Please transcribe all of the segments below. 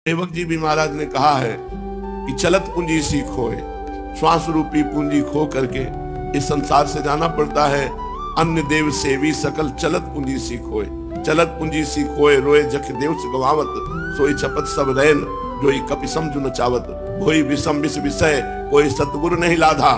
सेवक जी भी महाराज ने कहा है कि चलत पूंजी सीखो, श्वास रूपी पूंजी खो करके इस संसार से जाना पड़ता है। अन्य देव सेवी सकल चलत पूंजी सीखोए, चलत पूंजी सीखोए रोए जख देव से गवावत, सोई छपत सब रैन जोई कपिसम जुन चावत, कोई विषम विष विषय कोई सतगुरु नहीं लाधा।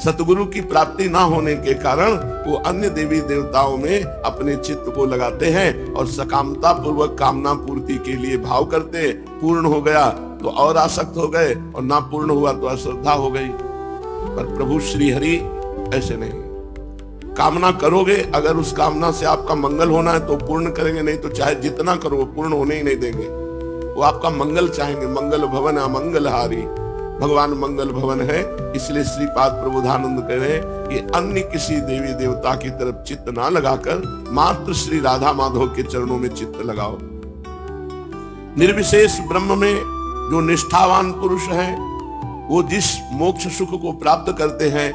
सतगुरु की प्राप्ति ना होने के कारण वो अन्य देवी देवताओं में अपने चित्त को लगाते हैं और सकामता पूर्वक कामना पूर्ति के लिए भाव करते। पूर्ण हो गया तो और आसक्त हो गए और ना पूर्ण हुआ तो अश्रद्धा हो गई। पर प्रभु श्री हरि ऐसे नहीं, कामना करोगे, अगर उस कामना से आपका मंगल होना है तो पूर्ण करेंगे, नहीं तो चाहे जितना करो वो पूर्ण होने ही नहीं देंगे। वो आपका मंगल चाहेंगे। मंगल भवन अमंगल हारी, भगवान मंगल भवन है। इसलिए श्रीपाद प्रबोधानंद कह रहे हैं कि अन्य किसी देवी देवता की तरफ चित्त ना लगाकर मात्र श्री राधा माधव के चरणों में चित्त लगाओ। निर्विशेष ब्रह्म में जो निष्ठावान पुरुष है वो जिस मोक्ष सुख को प्राप्त करते हैं,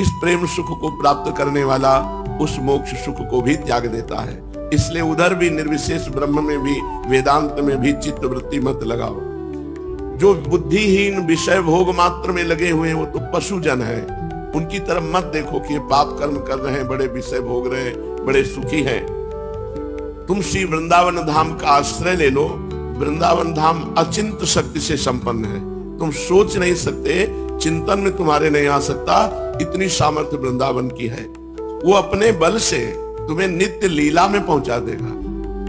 इस प्रेम सुख को प्राप्त करने वाला उस मोक्ष सुख को भी त्याग देता है। इसलिए उधर भी निर्विशेष ब्रह्म में भी वेदांत में भी चित्त वृत्ति मत लगाओ। जो बुद्धिहीन विषय भोग मात्र में लगे हुए हैं वो तो पशु जन है, उनकी तरफ मत देखो कि ये पाप कर्म कर रहे हैं, बड़े विषय भोग रहे हैं, बड़े सुखी हैं। तुम श्री वृंदावन धाम का आश्रय ले लो। वृंदावन धाम अचिंत शक्ति से संपन्न है, तुम सोच नहीं सकते, चिंतन में तुम्हारे नहीं आ सकता, इतनी सामर्थ्य वृंदावन की है। वो अपने बल से तुम्हें नित्य लीला में पहुंचा देगा।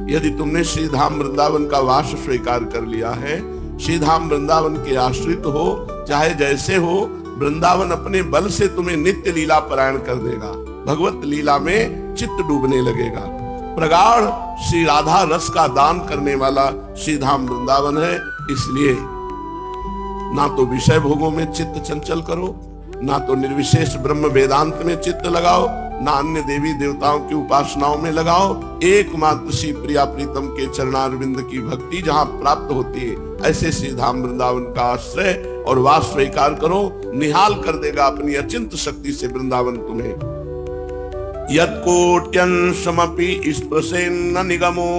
यदि तुमने श्री धाम वृंदावन का वास स्वीकार कर लिया है, श्री धाम वृंदावन के आश्रित हो, चाहे जैसे हो, वृंदावन अपने बल से तुम्हें नित्य लीला परायण कर देगा। भगवत लीला में चित्त डूबने लगेगा। प्रगाढ़ श्री राधा रस का दान करने वाला श्री धाम वृंदावन है। इसलिए ना तो विषय भोगों में चित्त चंचल करो, ना तो निर्विशेष ब्रह्म वेदांत में चित्त लगाओ, ना अन्य देवी देवताओं की उपासनाओं में लगाओ। एकमात्र श्री प्रिया प्रीतम के चरणारविंद की भक्ति जहाँ प्राप्त होती है, ऐसे श्री धाम वृंदावन का आश्रय और वास स्वीकार करो। निहाल कर देगा अपनी अचिंत शक्ति से वृंदावन तुम्हें। यत्कोट्यंशमपि स्पृशेन्न निगमो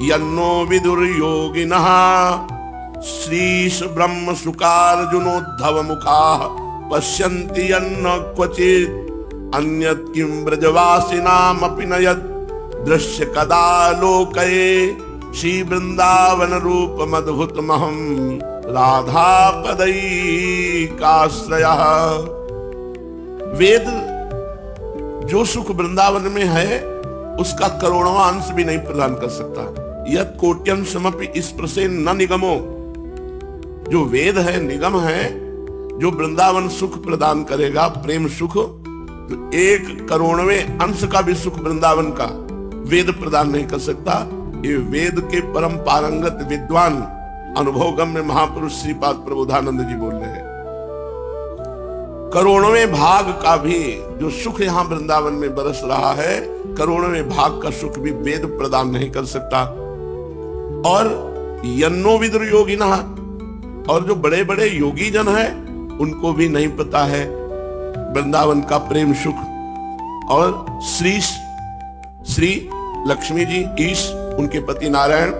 यन्नो विदुर योगिनः, श्रीश ब्रह्म सुकार्जुनोद्धव मुखाः पश्यन्ति यन्न क्वचित्, अन्यत् किं ब्रजवासिनामपि न यत् दृश्य कदा लोकये, श्री वृंदावन रूपमद्भुतमहं राधा पदैकाश्रयः। वेद जो सुख वृंदावन में है उसका करोड़वां अंश भी नहीं प्रदान कर सकता। यत् कोट्यंशमपि स्पृशेन्न न निगमो, जो वेद है, निगम है, जो वृंदावन सुख प्रदान करेगा, प्रेम सुख, तो 1 करोड़वें अंश का भी सुख वृंदावन का वेद प्रदान नहीं कर सकता। ये वेद के परम पारंगत विद्वान अनुभवगम्य महापुरुष श्रीपाद प्रबोधानंद जी बोल रहे हैं। करोड़वें भाग का भी जो सुख यहाँ वृंदावन में बरस रहा है, करोड़वें भाग का सुख भी वेद प्रदान नहीं कर सकता। और यन्नो विदुर योगिनः, और जो बड़े बड़े योगी जन हैं उनको भी नहीं पता है वृंदावन का प्रेम सुख। और श्री लक्ष्मी जी, ईश, उनके पति नारायण,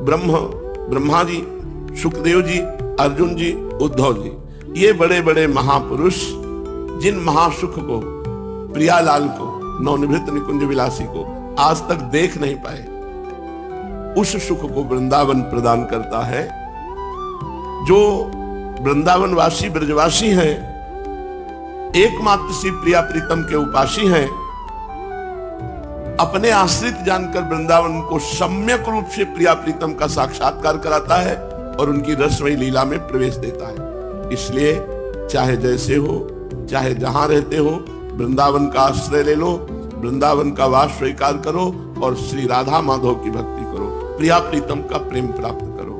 ब्रह्मा जी, सुखदेव जी, अर्जुन जी, उद्धव जी, ये बड़े बड़े महापुरुष जिन महासुख को, प्रियालाल को, नवनिवृत्त निकुंज विलासी को आज तक देख नहीं पाए, उस सुख को वृंदावन प्रदान करता है। जो वृंदावन वासी ब्रजवासी हैं, एकमात्र श्री प्रिया प्रीतम के उपासी हैं, अपने आश्रित जानकर वृंदावन को सम्यक रूप से प्रिया प्रीतम का साक्षात्कार कराता है और उनकी रसमयी लीला में प्रवेश देता है। इसलिए चाहे जैसे हो, चाहे जहां रहते हो, वृंदावन का आश्रय ले लो, वृंदावन का वास स्वीकार करो और श्री राधा माधव की भक्ति करो, प्रिया प्रीतम का प्रेम प्राप्त करो।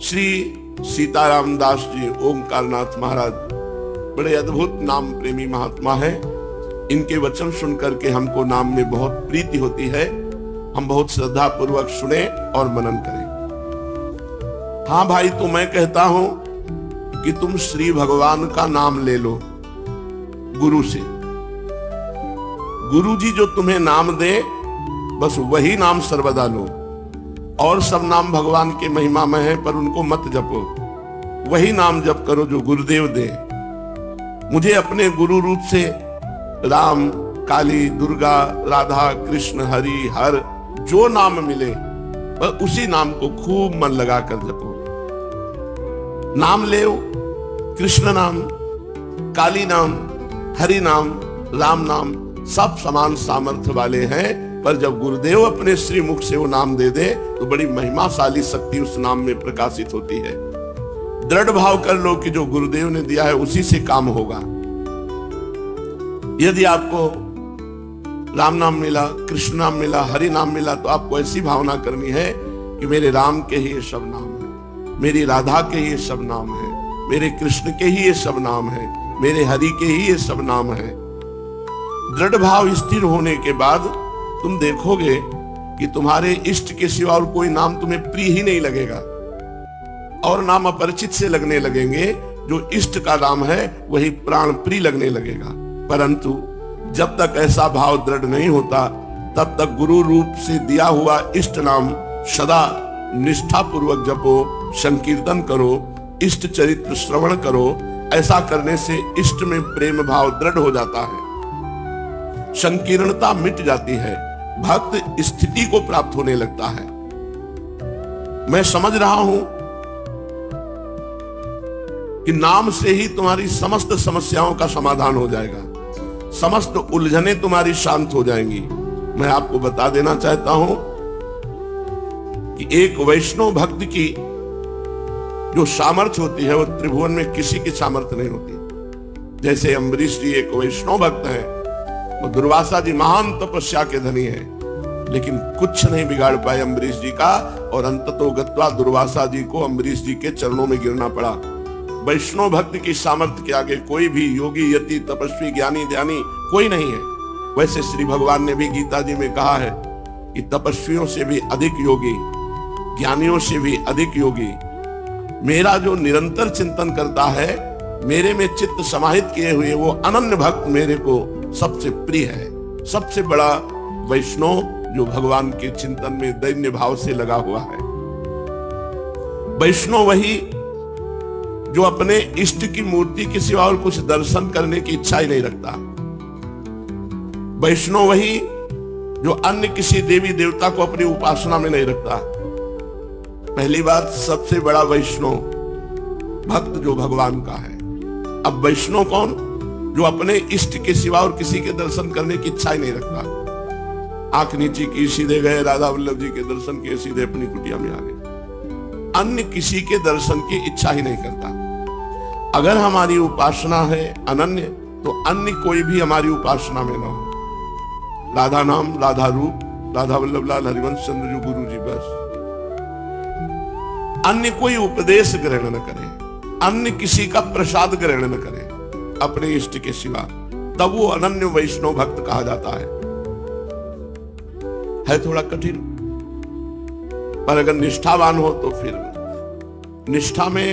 श्री सीताराम दास जी ओंकारनाथ महाराज बड़े अद्भुत नाम प्रेमी महात्मा है। इनके वचन सुनकर के हमको नाम में बहुत प्रीति होती है। हम बहुत श्रद्धा पूर्वक सुने और मनन करें। हाँ भाई, तो मैं कहता हूं कि तुम श्री भगवान का नाम ले लो गुरु से। गुरु जी जो तुम्हें नाम दे, बस वही नाम सर्वदा लो। और सब नाम भगवान के महिमा में है, पर उनको मत जपो। वही नाम जप करो जो गुरुदेव दे। मुझे अपने गुरु रूप से राम, काली, दुर्गा, राधा, कृष्ण, हरि, हर जो नाम मिले वह उसी नाम को खूब मन लगाकर जपो। नाम ले, कृष्ण नाम, काली नाम, हरि नाम, राम नाम सब समान सामर्थ्य वाले हैं, पर जब गुरुदेव अपने श्री मुख से वो नाम दे दे तो बड़ी महिमाशाली शक्ति उस नाम में प्रकाशित होती है। दृढ़ भाव कर लो कि जो गुरुदेव ने दिया है उसी से काम होगा। यदि आपको राम नाम मिला, कृष्ण नाम मिला, हरि नाम मिला, तो आपको ऐसी भावना करनी है कि मेरे राम के ही ये सब नाम है, मेरी राधा के ही ये सब नाम है, मेरे कृष्ण के ही ये सब नाम है, मेरे हरि के ही ये सब नाम है। दृढ़ भाव स्थिर होने के बाद तुम देखोगे कि तुम्हारे इष्ट के सिवा और कोई नाम तुम्हें प्रिय ही नहीं लगेगा, और नाम अपरिचित से लगने लगेंगे। जो इष्ट का नाम है वही प्राण प्रिय लगने लगेगा। परंतु जब तक ऐसा भाव दृढ़ नहीं होता तब तक गुरु रूप से दिया हुआ इष्ट नाम सदा निष्ठा पूर्वक जपो, संकीर्तन करो, इष्ट चरित्र श्रवण करो। ऐसा करने से इष्ट में प्रेम भाव दृढ़ हो जाता है, संकीर्णता मिट जाती है, भक्त स्थिति को प्राप्त होने लगता है। मैं समझ रहा हूं कि नाम से ही तुम्हारी समस्त समस्याओं का समाधान हो जाएगा, समस्त उलझनें तुम्हारी शांत हो जाएंगी। मैं आपको बता देना चाहता हूं कि एक वैष्णव भक्त की जो सामर्थ्य होती है वो त्रिभुवन में किसी की सामर्थ्य नहीं होती। जैसे अम्बरीश जी एक वैष्णव भक्त हैं, वो दुर्वासा जी महान तपस्या के धनी हैं, लेकिन कुछ नहीं बिगाड़ पाए अम्बरीश जी का, और अंततोगत्वा दुर्वासा जी को अम्बरीश जी के चरणों में गिरना पड़ा। वैष्णव भक्त की सामर्थ्य के आगे कोई भी योगी, यति, तपस्वी, ज्ञानी, ध्यानी कोई नहीं है। वैसे श्री भगवान ने भी गीता जी में कहा है कि तपस्वियों से भी अधिक योगी, ज्ञानियों से भी अधिक योगी मेरा जो निरंतर चिंतन करता है, मेरे में चित्त समाहित किए हुए वो अनन्य भक्त मेरे को सबसे प्रिय है। सबसे बड़ा वैष्णव जो भगवान के चिंतन में दैन्य भाव से लगा हुआ है। वैष्णव वही जो अपने इष्ट की मूर्ति के सिवा और कुछ दर्शन करने की इच्छा ही नहीं रखता। वैष्णव वही जो अन्य किसी देवी देवता को अपनी उपासना में नहीं रखता। पहली बात, सबसे बड़ा वैष्णव भक्त जो भगवान का है। अब वैष्णव कौन? जो अपने इष्ट के सिवा और किसी के दर्शन करने की इच्छा ही नहीं रखता। आंख नीची की, सीधे गए राधा वल्लभ जी के दर्शन किए, सीधे अपनी कुटिया में आ गए, अन्य किसी के दर्शन की इच्छा ही नहीं करता। अगर हमारी उपासना है अनन्य, तो अन्य कोई भी हमारी उपासना में ना हो। राधा नाम, राधा रूप, राधा वल्लभ लाल हरिवंश चंद्र जो गुरु जी, बस। अन्य कोई उपदेश ग्रहण न करे, अन्य किसी का प्रसाद ग्रहण न करे अपने इष्ट के सिवा, तब वो अनन्य वैष्णव भक्त कहा जाता है। थोड़ा कठिन, पर अगर निष्ठावान हो तो फिर निष्ठा में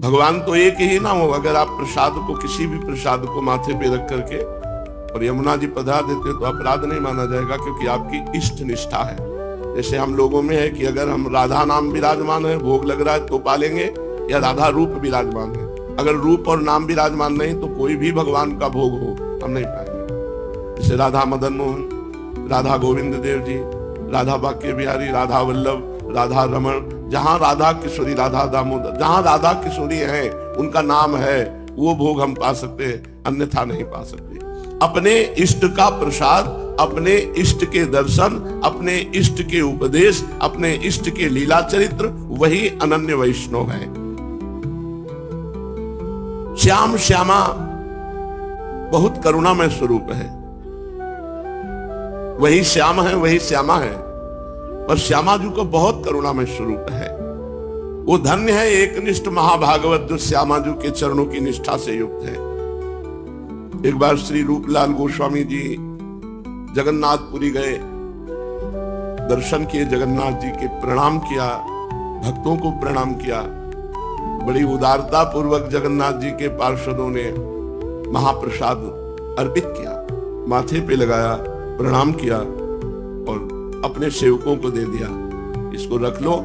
भगवान तो एक ही ना हो। अगर आप प्रसाद को, किसी भी प्रसाद को माथे पे रख करके और यमुना जी पधरा देते तो अपराध नहीं माना जाएगा, क्योंकि आपकी इष्ट निष्ठा है। जैसे हम लोगों में है कि अगर हम राधा नाम विराजमान है, भोग लग रहा है तो पालेंगे, या राधा रूप विराजमान है। अगर रूप और नाम विराजमान नहीं तो कोई भी भगवान का भोग हो हम नहीं पाएंगे। जैसे राधा मदन मोहन, राधा गोविंद देव जी, राधा बाके बिहारी, राधा वल्लभ, राधा रमण, जहां राधा किशोरी, राधा दामोदर, जहां राधा किशोरी हैं, उनका नाम है, वो भोग हम पा सकते हैं, अन्यथा नहीं पा सकते। अपने इष्ट का प्रसाद, अपने इष्ट के दर्शन, अपने इष्ट के उपदेश, अपने इष्ट के लीला चरित्र, वही अनन्य वैष्णव है। श्याम श्यामा बहुत करुणामय स्वरूप है। वही श्याम है, वही श्यामा है, पर श्यामा जी को बहुत करुणामय स्वरूप है। वो धन्य है एकनिष्ठ महाभागवत जो श्यामा जी के चरणों की निष्ठा से युक्त है। एक बार श्री रूपलाल गोस्वामी जी जगन्नाथपुरी गए, दर्शन किए जगन्नाथ जी के, प्रणाम किया, भक्तों को प्रणाम किया। बड़ी उदारता पूर्वक जगन्नाथ जी के पार्षदों ने महाप्रसाद अर्पित किया, माथे पे लगाया, प्रणाम किया और अपने सेवकों को दे दिया। इसको रख लो,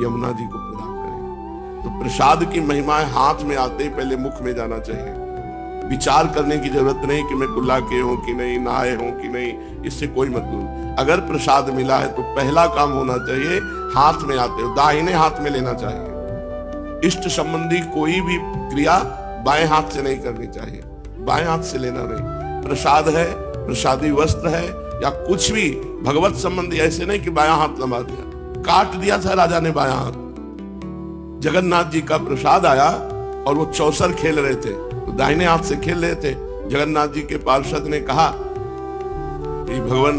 यमुना जी को प्रदान करें। तो प्रसाद की महिमाएं हाथ में आते ही पहले मुख में जाना चाहिए। विचार करने की जरूरत नहीं कि मैं कुल्ला के हूं कि नहीं, नहाए हूं कि नहीं, इससे कोई मतलब। अगर प्रसाद मिला है तो पहला काम होना चाहिए हाथ में आते हो दाहिने हाथ में लेना चाहिए। इष्ट संबंधी कोई भी क्रिया बाएं हाथ से नहीं करनी चाहिए, बाएं हाथ से लेना नहीं। प्रसाद है, प्रसादी वस्त्र है या कुछ भी भगवत संबंधी, ऐसे नहीं कि बायां हाथ लंबा दिया, काट दिया था राजा ने बायां हाथ। जगन्नाथ जी का प्रसाद आया और वो चौसर खेल रहे थे तो दाहिने हाथ से खेल रहे थे। जगन्नाथ जी के पार्षद ने कहा कि भगवान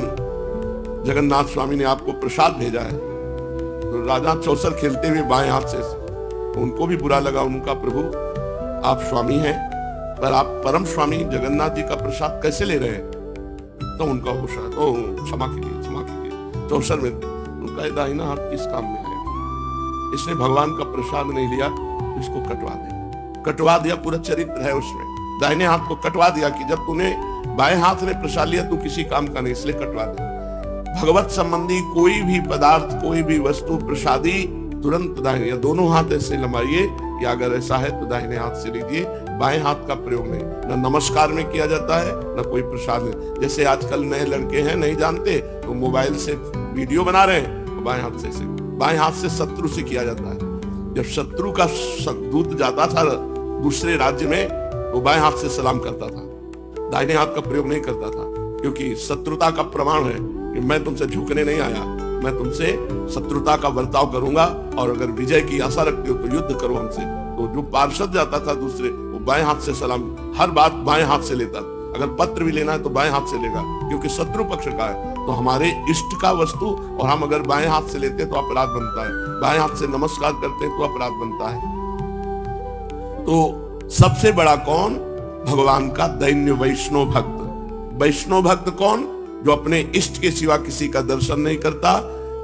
जगन्नाथ स्वामी ने आपको प्रसाद भेजा है। तो राजा चौसर खेलते हुए बाएं हाथ से, तो उनको भी बुरा लगा। उनका प्रभु आप स्वामी हैं पर आप परम स्वामी जगन्नाथ जी का प्रसाद कैसे ले रहे हैं? तो उनका होश आया, तो क्षमा कीजिए, चौसर में उनका दाहिना हाथ किस काम में आया? इसने भगवान का प्रसाद नहीं लिया, इसको कटवा दिया। पूरा चरित्र है उसमें, दाहिने हाथ को कटवा दिया कि जब तूने बाएं हाथ में प्रसाद लिया तू किसी काम का नहीं, इसलिए कटवा दिया। भगवत संबंधी कोई भी पदार्थ, कोई भी वस्तु प्रसादी तुरंत दाहिने या दोनों हाथ ऐसे लंबाइए, या अगर ऐसा है तो दाहिने हाथ से लीजिए, बाएं हाथ का प्रयोग नहीं। न नमस्कार में किया जाता है न कोई प्रसाद में। जैसे आजकल नए लड़के हैं नहीं जानते तो मोबाइल से वीडियो बना रहे हैं तो बाएं हाथ से शत्रु से किया जाता है। जब शत्रु का दूत जाता था दूसरे राज्य में तो बाएं हाथ से सलाम करता था, दाहिने हाथ का प्रयोग नहीं करता था, क्योंकि शत्रुता का प्रमाण है कि मैं तुमसे झुकने नहीं आया, मैं तुमसे शत्रुता का बर्ताव करूंगा और अगर विजय की आशा रखते हो तो युद्ध करो हमसे। तो जो पार्षद जाता था दूसरे, वो बाएं हाथ से सलाम, हर बात बाएं हाथ से लेता। अगर पत्र भी लेना है तो बाएं हाथ से लेगा, क्योंकि शत्रु पक्ष का है। तो हमारे इष्ट का वस्तु और हम अगर बाएं हाथ से लेते हैं तो अपराध बनता है, बाएं हाथ से नमस्कार करते हैं तो अपराध बनता है। तो सबसे बड़ा कौन? भगवान का दैन्य वैष्णव भक्त। वैष्णव भक्त कौन? जो अपने इष्ट के सिवा किसी का दर्शन नहीं करता,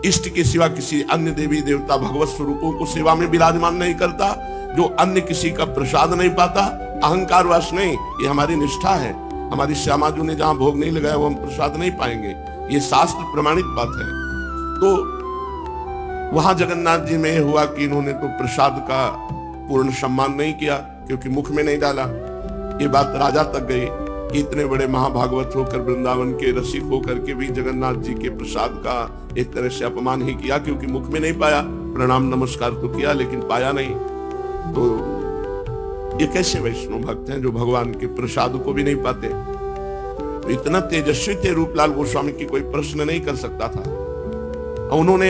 इष्ट के सिवा किसी अन्य देवी देवता भगवत स्वरूपों को सेवा में विराजमान नहीं करता, जो अन्य किसी का प्रसाद नहीं पाता। अहंकार वश नहीं, ये हमारी निष्ठा है। हमारी श्यामा जी ने जहां भोग नहीं लगाया वो हम प्रसाद नहीं पाएंगे, ये शास्त्र प्रमाणित बात है। तो वहां जगन्नाथ जी में हुआ कि इन्होंने तो प्रसाद का पूर्ण सम्मान नहीं किया, क्योंकि मुख में नहीं डाला। ये बात राजा तक गई कि इतने बड़े महाभागवत होकर, वृंदावन के रसिक होकर के भी जगन्नाथ जी के प्रसाद का एक तरह से अपमान ही किया, क्योंकि मुख में नहीं पाया। प्रणाम नमस्कार तो किया लेकिन पाया नहीं। तो ये कैसे वैष्णव भक्त हैं जो भगवान के प्रसाद को भी नहीं पाते? तो इतना तेजस्वी थे रूपलाल गोस्वामी की कोई प्रश्न नहीं कर सकता था। उन्होंने,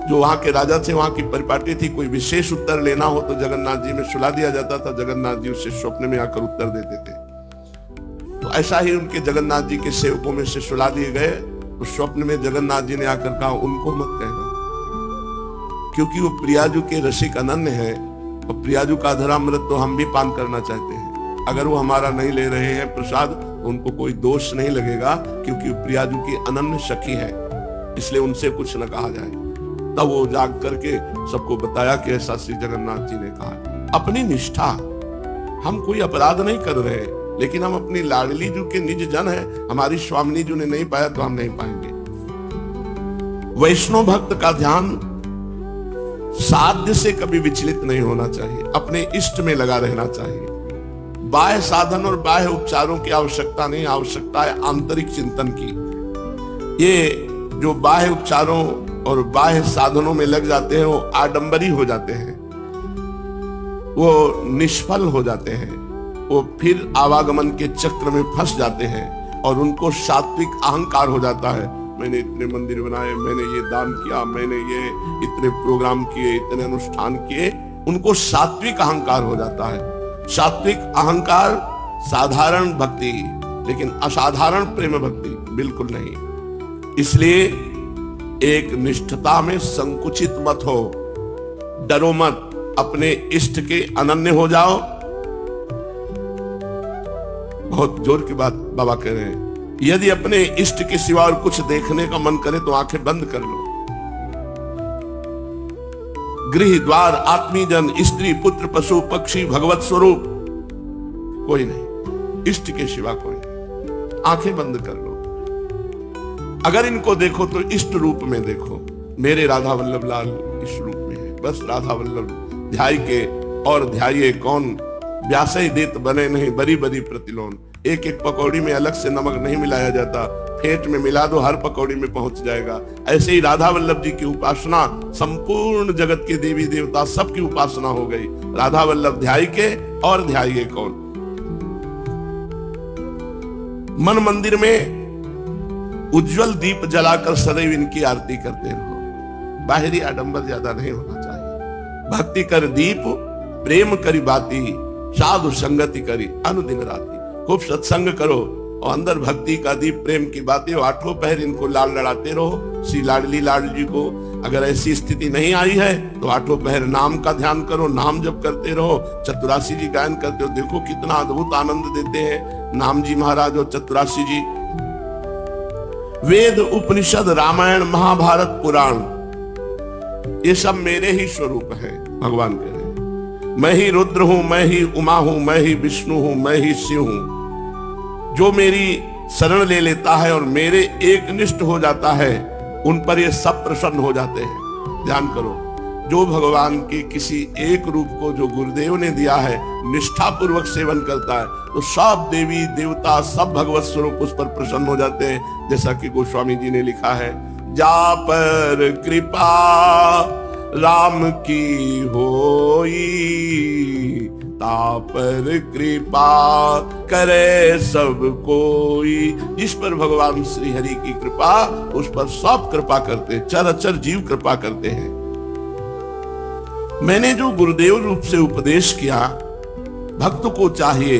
जो वहां के राजा थे, वहां की परिपाटी थी, कोई विशेष उत्तर लेना हो तो जगन्नाथ जी में सुला दिया जाता था। जगन्नाथ जी उससे स्वप्न में आकर उत्तर देते थे। तो ऐसा ही उनके जगन्नाथ जी के सेवकों में से सुला दिए गए। तो स्वप्न में जगन्नाथ जी ने आकर कहा उनको मत कहना, क्योंकि वो प्रियाजू के रसिक अनन्य है और प्रियाजू का अधरामृत तो हम भी पान करना चाहते हैं। अगर वो हमारा नहीं ले रहे हैं प्रसाद तो उनको कोई दोष नहीं लगेगा, क्योंकि प्रियाजू की अनन्य सखी है, इसलिए उनसे कुछ न कहा जाए। तब वो जाग करके सबको बताया कि ऐसा श्री जगन्नाथ जी ने कहा। अपनी निष्ठा, हम कोई अपराध नहीं कर रहे, लेकिन हम अपनी लाडली जू के निज जन है, हमारी स्वामिनी जू ने नहीं पाया तो हम नहीं पाएंगे। वैष्णव भक्त का ध्यान साध्य से कभी विचलित नहीं होना चाहिए, अपने इष्ट में लगा रहना चाहिए। बाह्य साधन और बाह्य उपचारों की आवश्यकता नहीं, आवश्यकता है आंतरिक चिंतन की। ये जो बाह्य उपचारों और बाह्य साधनों में लग जाते हैं वो आडंबरी हो जाते हैं, वो निष्फल हो जाते हैं, वो फिर आवागमन के चक्र में फंस जाते हैं और उनको सात्विक अहंकार हो जाता है। मैंने इतने मंदिर बनाए, मैंने ये दान किया, मैंने ये इतने प्रोग्राम किए, इतने अनुष्ठान किए, उनको सात्विक अहंकार हो जाता है। सात्विक अहंकार साधारण भक्ति, लेकिन असाधारण प्रेम भक्ति बिल्कुल नहीं। इसलिए एक निष्ठता में संकुचित मत हो, डरो मत, अपने इष्ट के अनन्य हो जाओ। बहुत जोर की बात बाबा कह रहे हैं। यदि अपने इष्ट के सिवा और कुछ देखने का मन करे तो आंखें बंद कर लो। गृह द्वार आत्मीय जन स्त्री पुत्र पशु पक्षी भगवत स्वरूप कोई नहीं, इष्ट के सिवा कोई नहीं। आंखें बंद कर लो। अगर इनको देखो तो इष्ट रूप में देखो, मेरे राधा वल्लभ लाल इस रूप में है। बस राधा वल्लभ ध्याय के और ध्याये कौन, व्यासई देत बने नहीं बरी बरी प्रतिलोन। एक एक पकौड़ी में अलग से नमक नहीं मिलाया जाता, फेंट में मिला दो हर पकौड़ी में पहुंच जाएगा। ऐसे ही राधा वल्लभ जी की उपासना संपूर्ण जगत के देवी देवता सबकी उपासना हो गई। राधा वल्लभ ध्याय के और ध्याये कौन। मन मंदिर में उज्जवल दीप जलाकर सदैव इनकी आरती करते रहो। बाहरी आडंबर ज्यादा नहीं होना चाहिए। भक्ति कर दीप प्रेम करी बाती, साधु संगति करी अनुदिन राती। खूब सत्संग करो और अंदर भक्ति का दीप प्रेम की बातें, आठों पहर इनको लाल लड़ाते रहो श्री लाडली लाल जी को। अगर ऐसी स्थिति नहीं आई है तो आठों पहर नाम का ध्यान करो, नाम जप करते रहो, चतुरासी जी गायन करते हो। देखो कितना अद्भुत आनंद देते हैं नाम जी महाराज और चतुरासी जी। वेद उपनिषद रामायण महाभारत पुराण ये सब मेरे ही स्वरूप हैं। भगवान कह रहे हैं मैं ही रुद्र हूं, मैं ही उमा हूं, मैं ही विष्णु हूं, मैं ही शिव हूं। जो मेरी शरण ले लेता है और मेरे एक निष्ठ हो जाता है उन पर ये सब प्रसन्न हो जाते हैं। ध्यान करो, जो भगवान के किसी एक रूप को जो गुरुदेव ने दिया है निष्ठा पूर्वक सेवन करता है तो सब देवी देवता सब भगवत स्वरूप उस पर प्रसन्न हो जाते हैं। जैसा कि गोस्वामी जी ने लिखा है, जा पर कृपा राम की होई, ता पर कृपा करे सब कोई। जिस पर भगवान श्री हरि की कृपा उस पर सब कृपा करते, चराचर जीव कृपा करते हैं। मैंने जो गुरुदेव रूप से उपदेश किया, भक्त को चाहिए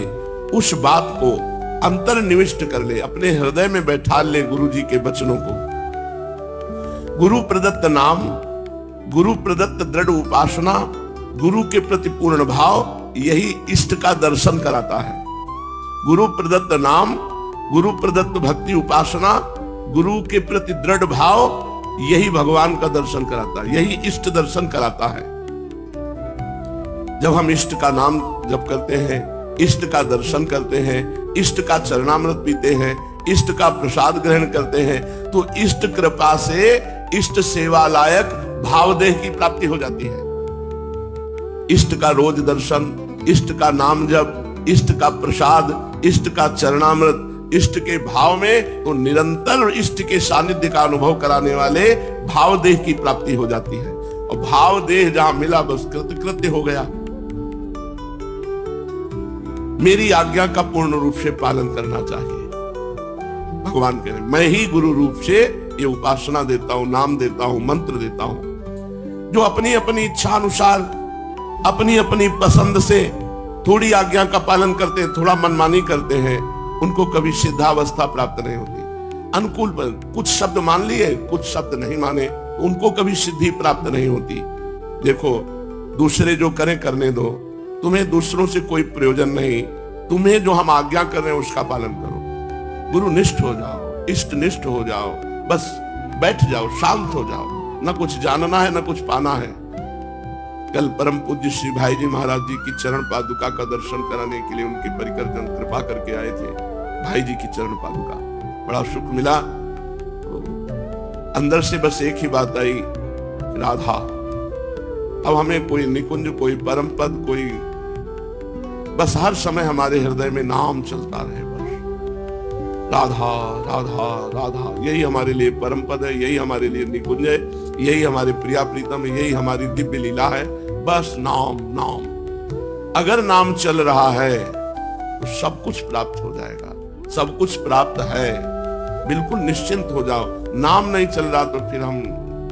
उस बात को अंतर्निविष्ट कर ले, अपने हृदय में बैठा ले गुरु जी के वचनों को। गुरु प्रदत्त नाम, गुरु प्रदत्त दृढ़ उपासना, गुरु के प्रति पूर्ण भाव यही इष्ट का दर्शन कराता है। गुरु प्रदत्त नाम, गुरु प्रदत्त भक्ति उपासना, गुरु के प्रति दृढ़ भाव यही भगवान का दर्शन कराता है, यही इष्ट दर्शन कराता है। जब हम इष्ट का नाम जप करते हैं, इष्ट का दर्शन करते हैं, इष्ट का चरणामृत पीते हैं, इष्ट का प्रसाद ग्रहण करते हैं तो इष्ट कृपा से इष्ट सेवा लायक भावदेह की प्राप्ति हो जाती है। इष्ट का रोज दर्शन, इष्ट का नाम जप, इष्ट का प्रसाद, इष्ट का चरणामृत, इष्ट के भाव में तो निरंतर इष्ट के सानिध्य का अनुभव कराने वाले भावदेह की प्राप्ति हो जाती है। और भावदेह जहां मिला बस कृतकृत्य हो गया। मेरी आज्ञा का पूर्ण रूप से पालन करना चाहिए। भगवान कह रहे मैं ही गुरु रूप से ये उपासना देता हूं, नाम देता हूं, मंत्र देता हूं। जो अपनी अपनी इच्छा अनुसार अपनी अपनी पसंद से थोड़ी आज्ञा का पालन करते हैं, थोड़ा मनमानी करते हैं, उनको कभी सिद्धावस्था प्राप्त नहीं होती। अनुकूल पर कुछ शब्द मान लिए, कुछ शब्द नहीं माने, उनको कभी सिद्धि प्राप्त नहीं होती। देखो दूसरे जो करें करने दो, तुम्हें दूसरों से कोई प्रयोजन नहीं, तुम्हें जो हम आज्ञा कर रहे हैं उसका पालन करो। गुरु निष्ठ हो जाओ, इष्ट निष्ठ हो जाओ, बस बैठ जाओ, शांत हो जाओ। न कुछ जानना है न कुछ पाना है। कल परम पूज्य श्री भाई जी महाराज जी की चरण पादुका का दर्शन कराने के लिए उनके परिकरजन कृपा करके आए थे। भाई जी की चरण पादुका बड़ा सुख मिला। तो अंदर से बस एक ही बात आई, राधा। अब हमें कोई निकुंज, कोई परम पद, कोई बस हर समय हमारे हृदय में नाम चलता रहे, बस राधा राधा राधा। यही हमारे लिए परम पद है, यही हमारे लिए निकुंज है, यही हमारे प्रिया प्रीतम है, यही हमारी दिव्य लीला है। बस नाम नाम। अगर नाम चल रहा है तो सब कुछ प्राप्त हो जाएगा, सब कुछ प्राप्त है। बिल्कुल निश्चिंत हो जाओ। नाम नहीं चल रहा तो फिर हम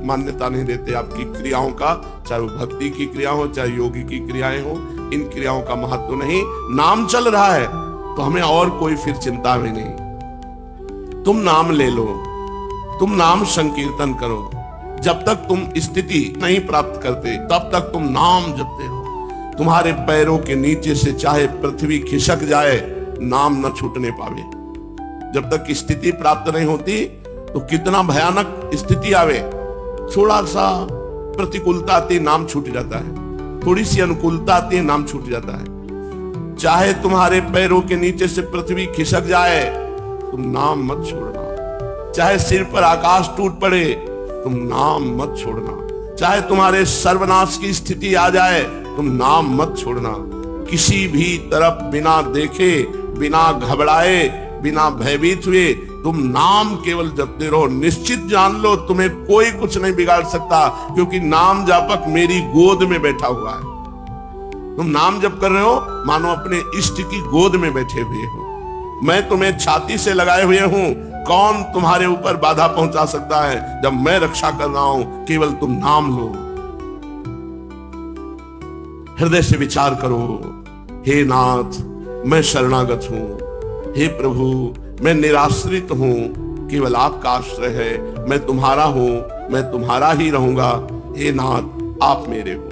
मान्यता नहीं देते आपकी क्रियाओं का, चाहे वो भक्ति की क्रिया हो, चाहे योगी की क्रियाएं हो, इन क्रियाओं का महत्व नहीं। नाम चल रहा है तो हमें और कोई फिर चिंता भी नहीं। तुम नाम ले लो, तुम नाम संकीर्तन करो। जब तक तुम स्थिति नहीं प्राप्त करते तब तक तुम नाम जपते रहो। तुम्हारे पैरों के नीचे से चाहे पृथ्वी खिसक जाए, नाम न छूटने पावे। जब तक स्थिति प्राप्त नहीं होती तो कितना भयानक स्थिति आवे, थोड़ा सा प्रतिकूलता आती नाम छूट जाता है, थोड़ी सी अनुकूलता आती है नाम छूट जाता है। चाहे तुम्हारे पैरों के नीचे से पृथ्वी खिसक जाए, तुम नाम मत छोड़ना। चाहे सिर पर आकाश टूट पड़े, तुम नाम मत छोड़ना। चाहे तुम्हारे सर्वनाश की स्थिति आ जाए, तुम नाम मत छोड़ना। किसी भी तरफ बिना देखे, बिना घबराए, बिना भयभीत हुए तुम नाम केवल जपते रहो। निश्चित जान लो तुम्हें कोई कुछ नहीं बिगाड़ सकता, क्योंकि नाम जापक मेरी गोद में बैठा हुआ है। तुम नाम जप कर रहे हो मानो अपने इष्ट की गोद में बैठे हुए हो। मैं तुम्हें छाती से लगाए हुए हूं, कौन तुम्हारे ऊपर बाधा पहुंचा सकता है जब मैं रक्षा कर रहा हूं। केवल तुम नाम लो। हृदय से विचार करो, हे नाथ मैं शरणागत हूं, हे प्रभु मैं निराश्रित हूं, केवल आपका आश्रय है। मैं तुम्हारा हूं, मैं तुम्हारा ही रहूंगा। हे नाथ आप मेरे हो।